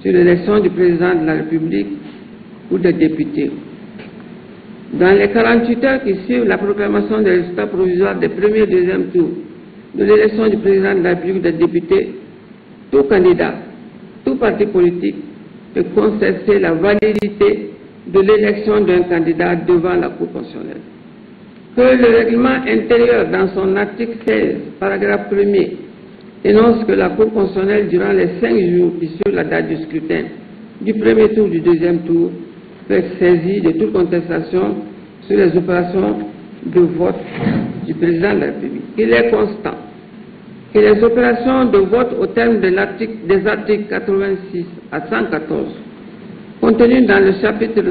sur l'élection du président de la République ou des députés. Dans les 48 heures qui suivent la proclamation des résultats provisoires des premiers et deuxième tours de l'élection du président de la République ou des députés, tout candidat, tout parti politique peut contester la validité de l'élection d'un candidat devant la Cour constitutionnelle. Que le règlement intérieur, dans son article 16, paragraphe 1er, énonce que la Cour constitutionnelle, durant les 5 jours qui suivent la date du scrutin, du premier tour du deuxième tour, peut être saisie de toute contestation sur les opérations de vote du président de la République. Il est constant que les opérations de vote au terme des articles 86 à 114, contenus dans le chapitre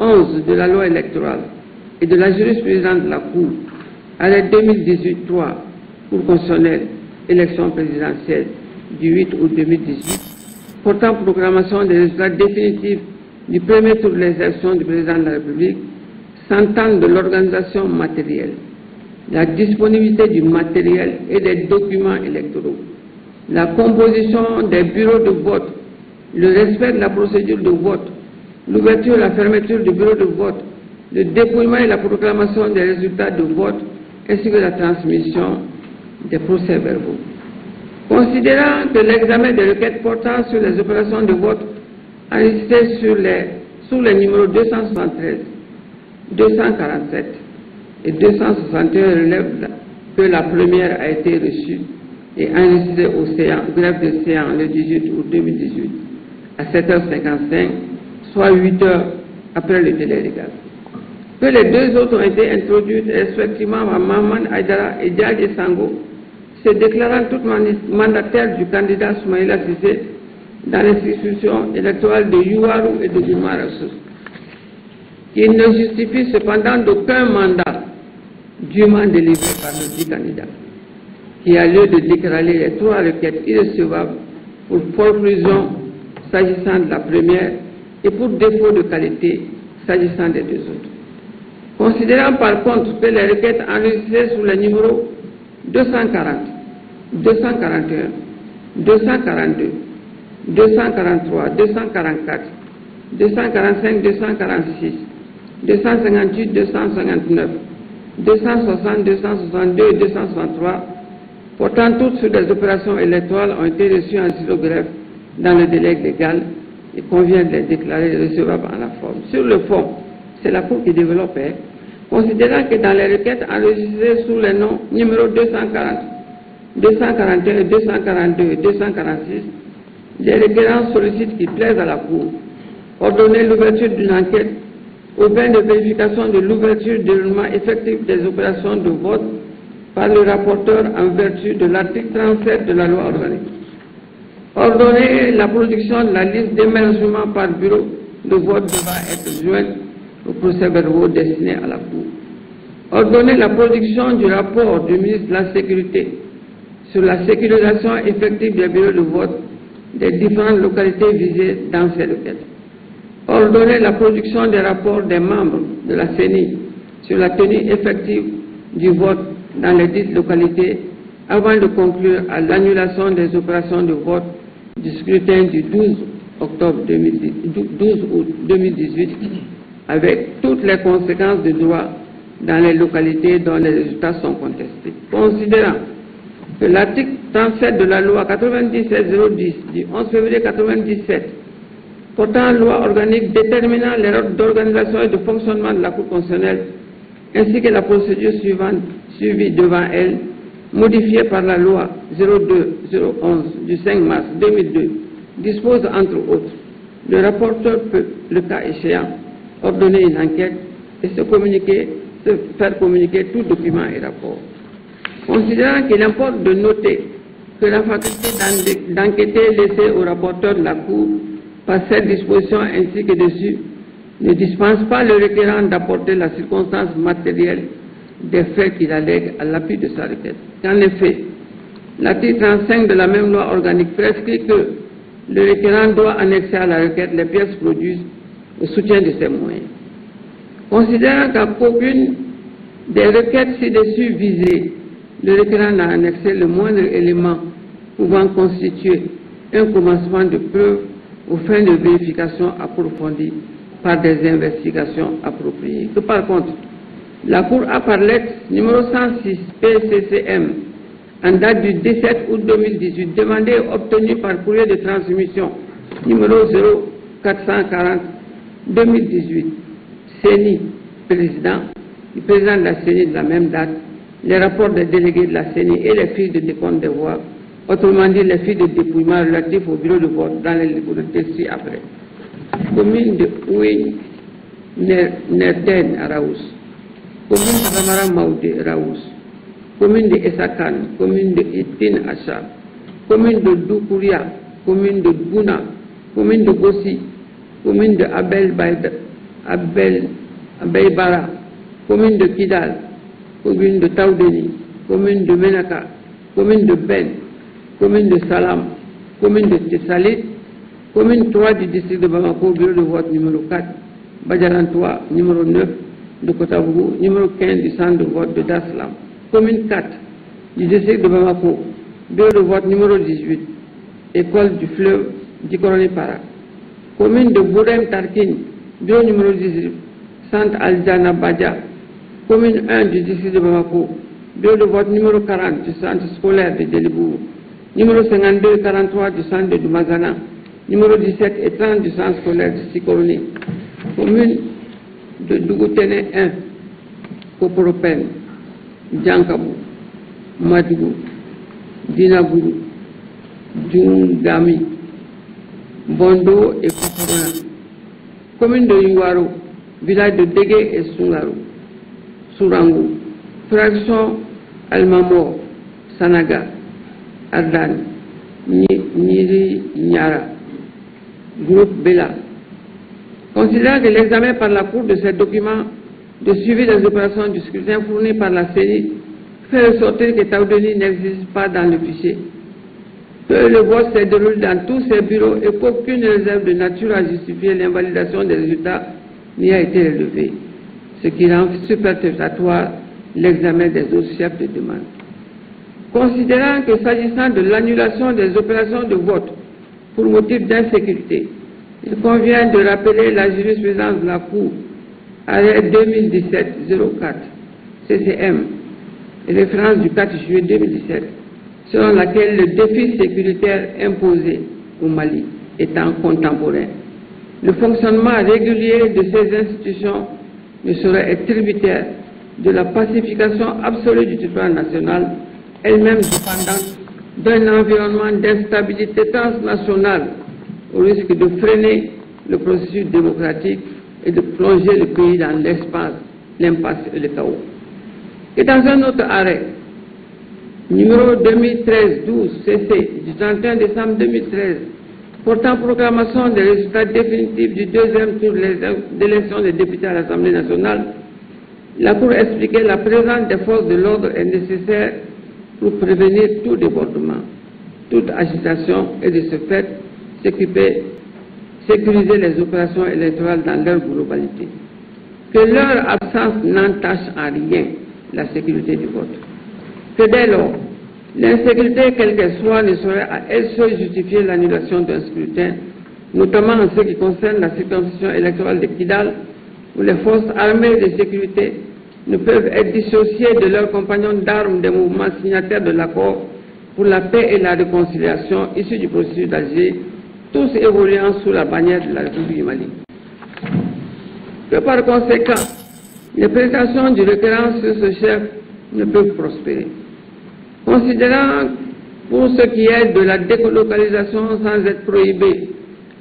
11 de la loi électorale et de la jurisprudence de la Cour, à la 2018-3, Cour constitutionnelle, élection présidentielle du 8 août 2018, portant proclamation des résultats définitifs du premier tour de l'élection du président de la République, s'entendent de l'organisation matérielle, la disponibilité du matériel et des documents électoraux, la composition des bureaux de vote, le respect de la procédure de vote, l'ouverture et la fermeture du bureau de vote, le dépouillement et la proclamation des résultats de vote, ainsi que la transmission des procès-verbaux. Considérant que l'examen des requêtes portant sur les opérations de vote enregistrées sous les numéros 273, 247 et 261 relève que la première a été reçue et enregistrée au greffe de séance le 18 août 2018 à 7h55, soit 8 heures après le délai légal. Que les deux autres ont été introduites respectivement par Maman Aïdara et Diadji Sango, se déclarant toutes mandataires du candidat Soumaïla Cissé dans les circonscriptions électorales de Yuwaru et de Goumarassou. Il ne justifie cependant d'aucun mandat dûment délivré par le dit candidat, qui a lieu de déclarer les 3 requêtes irrecevables pour forclusion s'agissant de la première et pour défaut de qualité s'agissant des deux autres. Considérant par contre que les requêtes enregistrées sous les numéros 240, 241, 242, 243, 244, 245, 246, 258, 259, 260, 262 et 263, portant toutes sur des opérations électorales, ont été reçues en xylogreffe dans le délai légal et convient de les déclarer recevables en la forme. Sur le fond, c'est la Cour qui développe, considérant que dans les requêtes enregistrées sous les noms numéro 240, 241, 242 et 246, les requérants sollicitent qui plaisent à la Cour ordonner l'ouverture d'une enquête au bain de vérification de l'ouverture du déroulement effectif des opérations de vote par le rapporteur en vertu de l'article 37 de la loi organique. Ordonner la production de la liste d'émergement par bureau de vote devant être jointe au procès-verbaux destinés à la Cour. Ordonner la production du rapport du ministre de la Sécurité sur la sécurisation effective des bureaux de vote des différentes localités visées dans ces requêtes. Ordonner la production des rapports des membres de la CENI sur la tenue effective du vote dans les dites localités avant de conclure à l'annulation des opérations de vote du scrutin du 12 août 2018 avec toutes les conséquences de droit dans les localités dont les résultats sont contestés. Considérant que l'article 37 de la loi 97-010 du 11 février 1997 portant loi organique déterminant les règles d'organisation et de fonctionnement de la Cour constitutionnelle ainsi que la procédure suivie devant elle, modifiée par la loi 02-011 du 5 mars 2002, dispose entre autres, le rapporteur peut, le cas échéant, ordonner une enquête et se faire communiquer tout document et rapport. Considérant qu'il importe de noter que la faculté d'enquêter laissée au rapporteur de la Cour par cette disposition ainsi que dessus ne dispense pas le requérant d'apporter la circonstance matérielle des faits qu'il allègue à l'appui de sa requête. En effet, l'article 35 de la même loi organique prescrit que le requérant doit annexer à la requête les pièces produites au soutien de ses moyens. Considérant qu'aucune des requêtes ci-dessus visées, le requérant n'a annexé le moindre élément pouvant constituer un commencement de preuve aux fins de vérification approfondie par des investigations appropriées. Que par contre, la Cour a par lettre numéro 106 PCCM en date du 17 août 2018 demandé et obtenu par courrier de transmission numéro 0440-2018 CENI président, le président de la CENI de la même date, les rapports des délégués de la CENI et les fiches de décompte des voix, autrement dit les fiches de dépouillement relatifs au bureau de vote dans les livres de ci-après. Commune de Oué Nerden à Raous, commune de Ramara Maoudé Raous, commune de Essakan, commune de Etin Acha, commune de Doukouria, commune de Gouna, commune de Gossi, commune de Abeybara, commune de Kidal, commune de Taoudeni, commune de Menaka, commune de Ben, commune de Salam, commune de Tessalit, commune 3 du district de Bamako, bureau de vote numéro 4, Badjalan 3, numéro 9 de Kotabougou, numéro 15 du centre de vote de Daslam, commune 4 du district de Bamako, bureau de vote numéro 18, école du fleuve Dikoroni Para, commune de Bourem Tarkin, bureau numéro 18, centre Aljana Badja, commune 1 du district de Bamako, bureau de vote numéro 40 du centre scolaire de Delibou, numéro 52 et 43 du centre de Dumazana, numéro 17 et 30 du centre scolaire de Sikoroni, commune de Dougoutene 1, Koporopen, Djankabou, Madjou, Dinagourou, Djungami, Bondo et Koporona, commune de Yuwaro, village de Dégué et Soungarou, Sourangou, fraction Almamor, Sanaga, Ardan, Niri Nyara, groupe Bela. Considérant que l'examen par la Cour de ces documents de suivi des opérations du scrutin fournis par la CENI fait ressortir que Taoudeni n'existe pas dans le fichier, que le vote se déroule dans tous ses bureaux et qu'aucune réserve de nature à justifier l'invalidation des résultats n'y a été relevée, ce qui rend superfétatoire l'examen des autres chefs de demande. Considérant que s'agissant de l'annulation des opérations de vote pour motif d'insécurité, il convient de rappeler la jurisprudence de la Cour, arrêt 2017-04, CCM, et référence du 4 juillet 2017, selon laquelle le défi sécuritaire imposé au Mali étant contemporain, le fonctionnement régulier de ces institutions ne saurait être tributaire de la pacification absolue du territoire national, elle-même dépendante d'un environnement d'instabilité transnationale au risque de freiner le processus démocratique et de plonger le pays dans l'impasse et le chaos. Et dans un autre arrêt, numéro 2013-12 CC du 31 décembre 2013, portant proclamation des résultats définitifs du deuxième tour d'élection des députés à l'Assemblée nationale, la Cour expliquait la présence des forces de l'ordre est nécessaire pour prévenir tout débordement, toute agitation et de ce fait sécuriser les opérations électorales dans leur globalité. Que leur absence n'entache en rien la sécurité du vote. Que dès lors, l'insécurité, quelle qu'elle soit, ne saurait à elle seule justifier l'annulation d'un scrutin, notamment en ce qui concerne la circonscription électorale de Kidal, où les forces armées de sécurité ne peuvent être dissociées de leurs compagnons d'armes des mouvements signataires de l'accord pour la paix et la réconciliation issus du processus d'Alger, tous évoluant sous la bannière de la République du Mali. Que par conséquent, les prestations du requérant sur ce chef ne peuvent prospérer. Considérant pour ce qui est de la délocalisation sans être prohibée,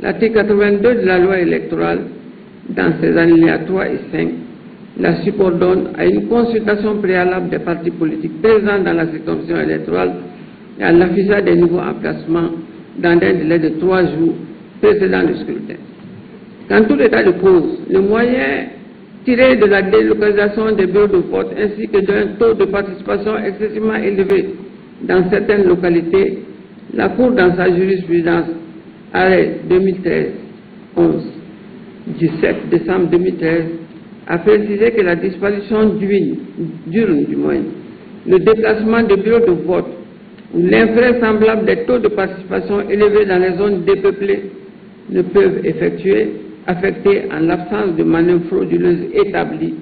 l'article 82 de la loi électorale, dans ses alinéas 3 et 5, la subordonne à une consultation préalable des partis politiques présents dans la circonscription électorale et à l'affichage des nouveaux emplacements dans un délai de 3 jours précédant le scrutin. Qu'en tout état de cause, le moyen tiré de la délocalisation des bureaux de vote ainsi que d'un taux de participation excessivement élevé dans certaines localités, la Cour, dans sa jurisprudence arrêt 2013-11 du 7 décembre 2013, a précisé que la disparition d'urnes, le déplacement de bureaux de vote ou l'invraisemblable des taux de participation élevés dans les zones dépeuplées ne peuvent affecter en l'absence de manœuvres frauduleuses établies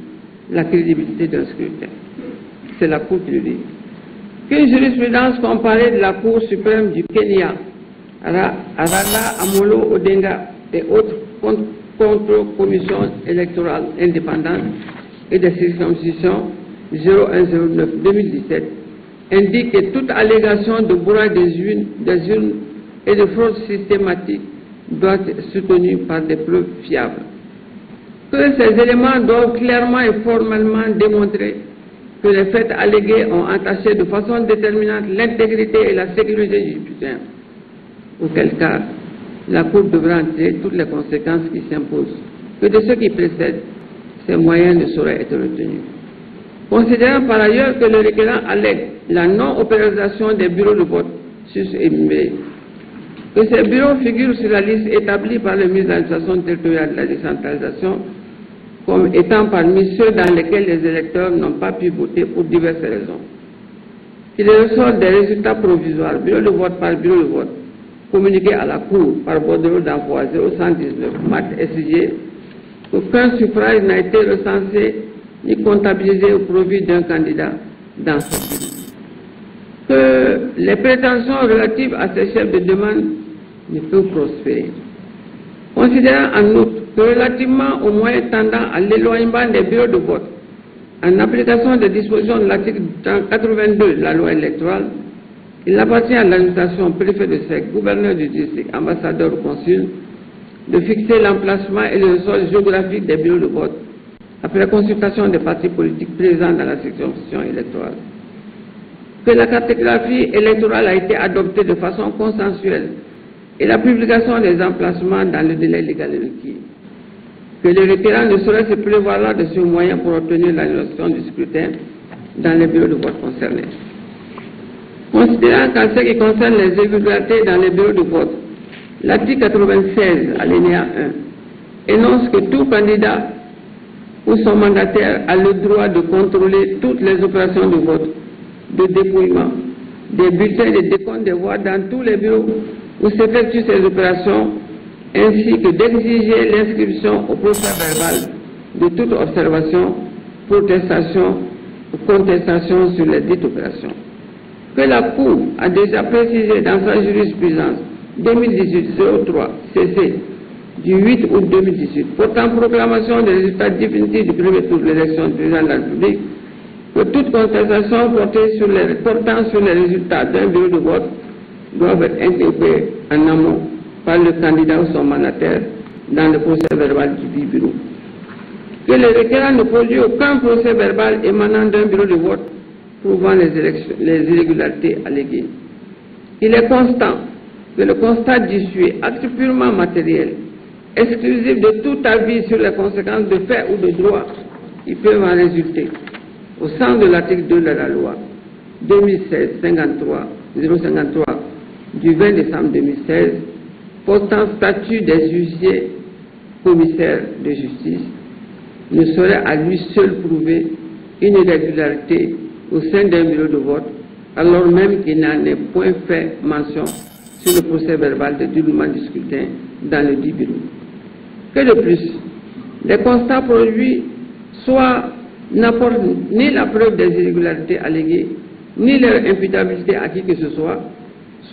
la crédibilité d'un scrutin. C'est la Cour qui le dit. Qu'une jurisprudence comparée de la Cour suprême du Kenya, Arala Amolo Odinga et autres contre-commissions électorales indépendantes et de circonscription 0109-2017 indique que toute allégation de bourrage des urnes et de fraude systématique doit être soutenue par des preuves fiables. Que ces éléments doivent clairement et formellement démontrer que les faits allégués ont entaché de façon déterminante l'intégrité et la sécurité du scrutin. Auquel cas, la Cour devra en tirer toutes les conséquences qui s'imposent. Que de ce qui précède, ces moyens ne sauraient être retenus. Considérant par ailleurs que le requérant allègue la non-opéralisation des bureaux de vote sus-énumérés, que ces bureaux figurent sur la liste établie par le ministre de l'administration territoriale de la décentralisation comme étant parmi ceux dans lesquels les électeurs n'ont pas pu voter pour diverses raisons. Qu'il ressort des résultats provisoires, bureau de vote par bureau de vote, communiqués à la Cour par bordereau d'envoi 0119 MAT SIG, qu'aucun suffrage n'a été recensé ni comptabilisé au profit d'un candidat dans ce bureau. Que les prétentions relatives à ces chefs de demande ne peuvent prospérer. Considérant en outre que relativement aux moyens tendant à l'éloignement des bureaux de vote, en application des dispositions de l'article 82 de la loi électorale, il appartient à l'administration, préfet de SEC, gouverneur du district, ambassadeur ou consul, de fixer l'emplacement et le sol géographique des bureaux de vote après consultation des partis politiques présents dans la circonscription électorale. Que la cartographie électorale a été adoptée de façon consensuelle et la publication des emplacements dans le délai légal requis. Que le requérant ne saurait se prévaloir de ce moyen pour obtenir l'annulation du scrutin dans les bureaux de vote concernés. Considérant qu'en ce qui concerne les irrégularités dans les bureaux de vote, l'article 96, alinéa 1, énonce que tout candidat ou son mandataire a le droit de contrôler toutes les opérations de vote, de dépouillement, des bulletins et des décomptes des voix dans tous les bureaux où s'effectuent ces opérations, ainsi que d'exiger l'inscription au procès-verbal de toute observation, protestation ou contestation sur les dites opérations. Que la Cour a déjà précisé dans sa jurisprudence 2018-03 CC du 8 août 2018 portant proclamation des résultats définitifs du premier tour de l'élection du président de la République, que toute contestation portant sur les résultats d'un bureau de vote doivent être intégrées en amont par le candidat ou son mandataire dans le procès verbal du bureau. Que le requérant ne produit aucun procès verbal émanant d'un bureau de vote prouvant les irrégularités alléguées. Il est constant que le constat d'issue est acte purement matériel, exclusif de tout avis sur les conséquences de fait ou de droit qui peuvent en résulter, au sens de l'article 2 de la loi 2016-053 du 20 décembre 2016 portant statut des huissiers commissaires de justice, ne saurait à lui seul prouver une irrégularité au sein d'un bureau de vote, alors même qu'il n'en est point fait mention sur le procès verbal de déroulement du scrutin dans le dit bureau. Que de plus, les constats produits soit n'apportent ni la preuve des irrégularités alléguées, ni leur imputabilité à qui que ce soit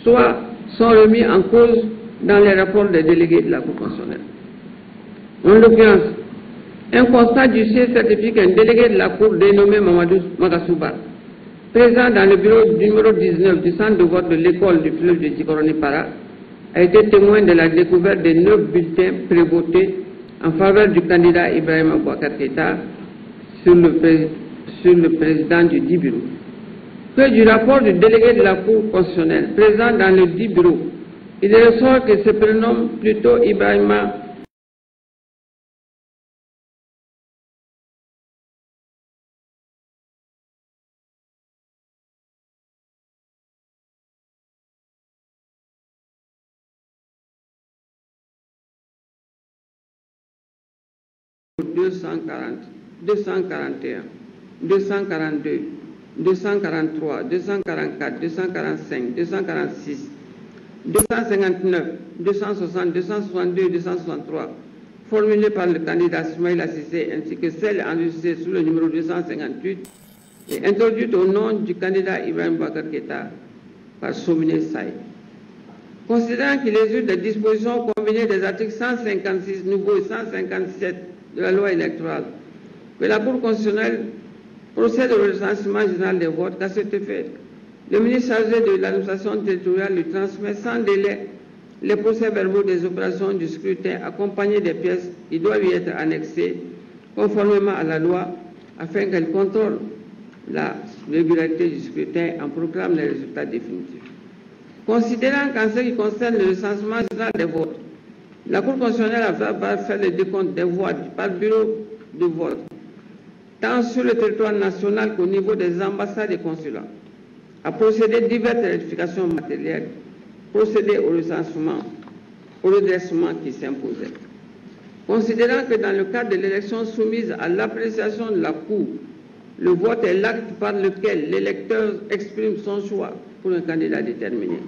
sont remis en cause dans les rapports des délégués de la Cour constitutionnelle. En l'occurrence, un constat du siège certifie qu'un délégué de la Cour dénommé Mamadou Magasouba, présent dans le bureau numéro 19 du centre de vote de l'école du fleuve de Tikoroni-Para, a été témoin de la découverte de 9 bulletins prévotés en faveur du candidat Ibrahima Boubacar Keïta sur le président du dit bureau. Que du rapport du délégué de la Cour constitutionnelle présent dans le dit bureau, il ressort que se prénomme plutôt Ibrahima « 241, 242, 243, 244, 245, 246, 259, 260, 262 et 263 formulées par le candidat Soumaïla Cissé ainsi que celles enregistrées sous le numéro 258 et introduites au nom du candidat Ibrahim Boubacar Keïta par Somine Saï. Considérant qu'il résulte des dispositions combinées des articles 156 nouveaux et 157 de la loi électorale, que la Cour constitutionnelle procède au recensement général des votes, qu'à cet effet, le ministre chargé de l'administration territoriale lui transmet sans délai les procès-verbaux des opérations du scrutin accompagnés des pièces qui doivent y être annexées conformément à la loi afin qu'elle contrôle la régularité du scrutin en proclame les résultats définitifs. Considérant qu'en ce qui concerne le recensement général des votes, la Cour constitutionnelle va faire le décompte des voix par bureau de vote, tant sur le territoire national qu'au niveau des ambassades et consulats, a procédé diverses rectifications matérielles, procédé au recensement, au redressement qui s'imposait. Considérant que dans le cadre de l'élection soumise à l'appréciation de la Cour, le vote est l'acte par lequel l'électeur exprime son choix pour un candidat déterminé,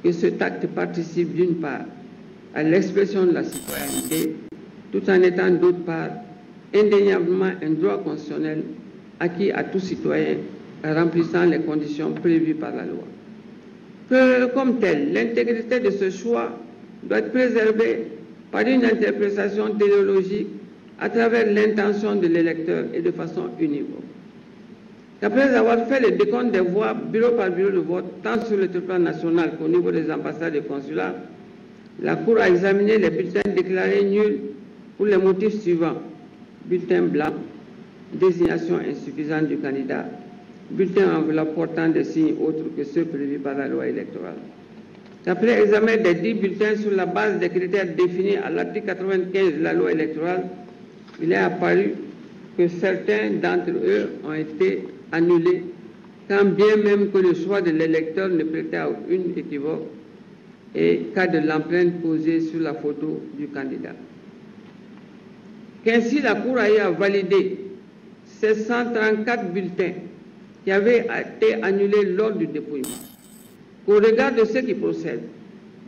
que cet acte participe d'une part à l'expression de la citoyenneté, tout en étant d'autre part indéniablement un droit constitutionnel acquis à tout citoyen remplissant les conditions prévues par la loi. Que, comme tel, l'intégrité de ce choix doit être préservée par une interprétation téléologique à travers l'intention de l'électeur et de façon univoque. Qu'après avoir fait le décompte des voix bureau par bureau de vote, tant sur le territoire national qu'au niveau des ambassades et consulats, la Cour a examiné les bulletins déclarés nuls pour les motifs suivants: bulletin blanc, désignation insuffisante du candidat, bulletin enveloppe portant des signes autres que ceux prévus par la loi électorale. Après examen des 10 bulletins sur la base des critères définis à l'article 95 de la loi électorale, il est apparu que certains d'entre eux ont été annulés, quand bien même que le choix de l'électeur ne prêtait à aucune équivoque et cas de l'empreinte posée sur la photo du candidat. Qu'ainsi la Cour a validé ces 134 bulletins qui avaient été annulés lors du dépouillement. Au regard de ce qui procède,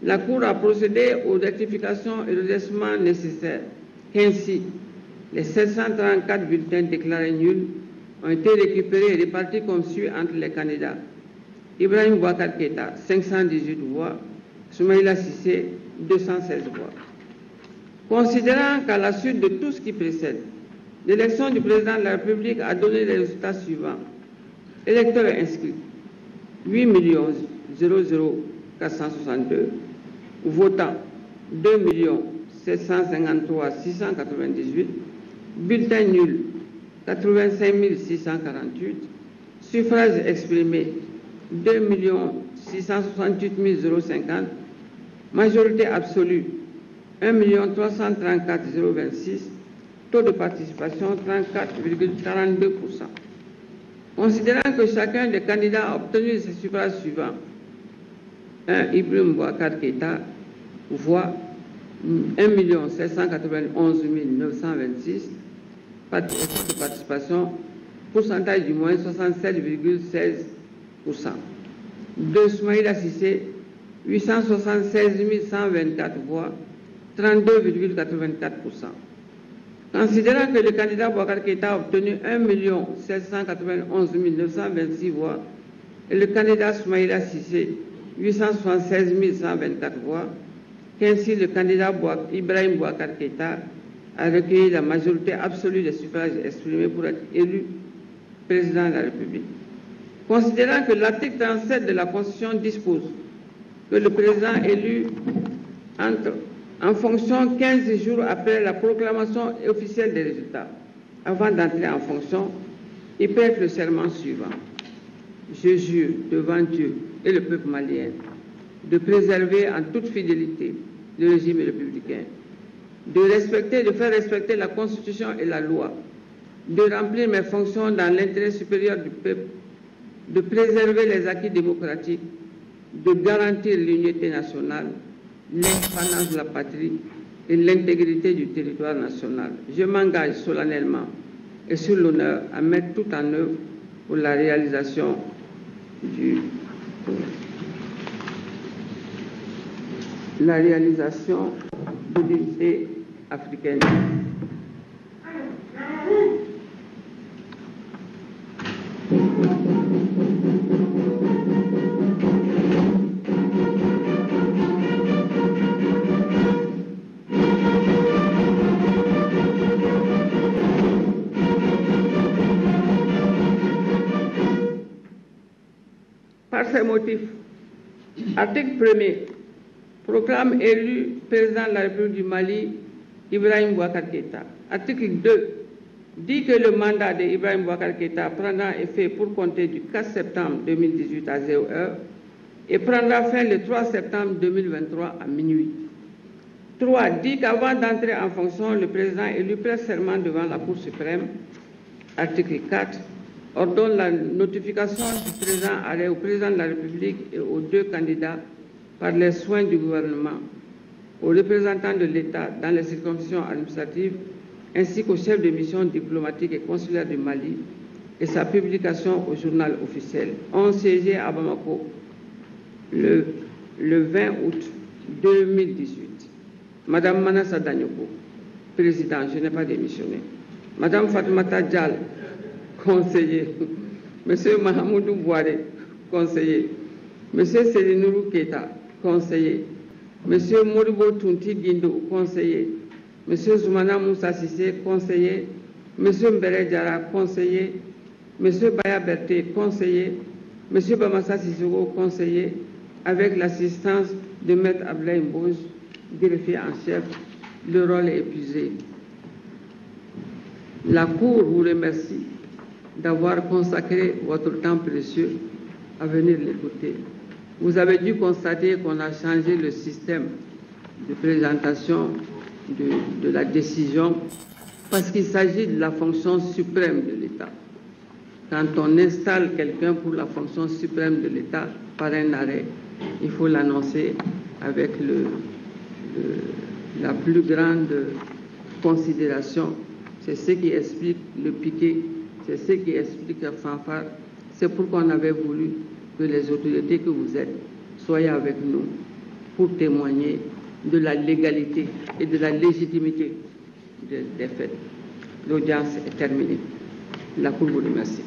la Cour a procédé aux rectifications et redressements nécessaires. Qu'ainsi, les 734 bulletins déclarés nuls ont été récupérés et répartis comme suit entre les candidats: Ibrahim Boubacar Keïta, 518 voix, Soumaïla Cissé, 216 voix. Considérant qu'à la suite de tout ce qui précède, l'élection du président de la République a donné les résultats suivants: électeurs inscrits, 8 00462, votants, 2 753 698, bulletins nuls, 85 648, suffrages exprimés, 2 668 050, majorité absolue, 1 334 026, taux de participation 34,42%. Considérant que chacun des candidats a obtenu ces suffrages suivants: 1. Ibrahim Boubacar Keïta, voix 1 791 926, taux de participation, pourcentage du moins 67,16%. 2. Soumaïla Cissé, 876 124 voix, 32,84%. Considérant que le candidat Boubacar Keïta a obtenu 1 791 926 voix et le candidat Soumaïla Cissé 876 124 voix, qu'ainsi le candidat Ibrahim Boubacar Keïta a recueilli la majorité absolue des suffrages exprimés pour être élu président de la République. Considérant que l'article 37 de la Constitution dispose que le président élu entre en fonction 15 jours après la proclamation officielle des résultats. Avant d'entrer en fonction, il prête le serment suivant: je jure devant Dieu et le peuple malien de préserver en toute fidélité le régime républicain, de faire respecter la Constitution et la loi, de remplir mes fonctions dans l'intérêt supérieur du peuple, de préserver les acquis démocratiques, de garantir l'unité nationale, l'indépendance de la patrie et l'intégrité du territoire national. Je m'engage solennellement et sur l'honneur à mettre tout en œuvre pour la réalisation du la réalisation de l'unité africaine. Par ces motifs, article 1er, proclame élu président de la République du Mali Ibrahim Boubacar Keïta. Article 2 dit que le mandat d'Ibrahim Boubacar Keïta prendra effet pour compter du 4 septembre 2018 à 0 heure et prendra fin le 3 septembre 2023 à minuit. 3 dit qu'avant d'entrer en fonction, le président élu prête serment devant la Cour suprême. Article 4 ordonne la notification du présent arrêt au président de la République et aux 2 candidats par les soins du gouvernement, aux représentants de l'État dans les circonscriptions administratives, ainsi qu'au chef de mission diplomatique et consulaire du Mali et sa publication au journal officiel. On siégé à Bamako le 20 août 2018. Madame Manassa Danyoko, présidente, je n'ai pas démissionné. Madame Fatoumata Dial, conseiller. Monsieur Mahamoudou Bouare, conseiller. Monsieur Selinourou Keita, conseiller. Monsieur Moribo Tunti Guindo, conseiller. Monsieur Zoumana Moussa Sissé, conseiller. Monsieur Mbere Diara, conseiller. Monsieur Baya Berté, conseiller. Monsieur Bamassa Sissoko, conseiller. Avec l'assistance de Maître Ablaï Mbouj, greffier en chef. Le rôle est épuisé. La Cour vous remercie d'avoir consacré votre temps précieux à venir l'écouter. Vous avez dû constater qu'on a changé le système de présentation de la décision parce qu'il s'agit de la fonction suprême de l'État. Quand on installe quelqu'un pour la fonction suprême de l'État par un arrêt, il faut l'annoncer avec la plus grande considération. C'est ce qui explique le piquet, c'est ce qui explique la fanfare. C'est pourquoi on avait voulu que les autorités que vous êtes soient avec nous pour témoigner de la légalité et de la légitimité des faits. L'audience est terminée. La Cour vous remercie.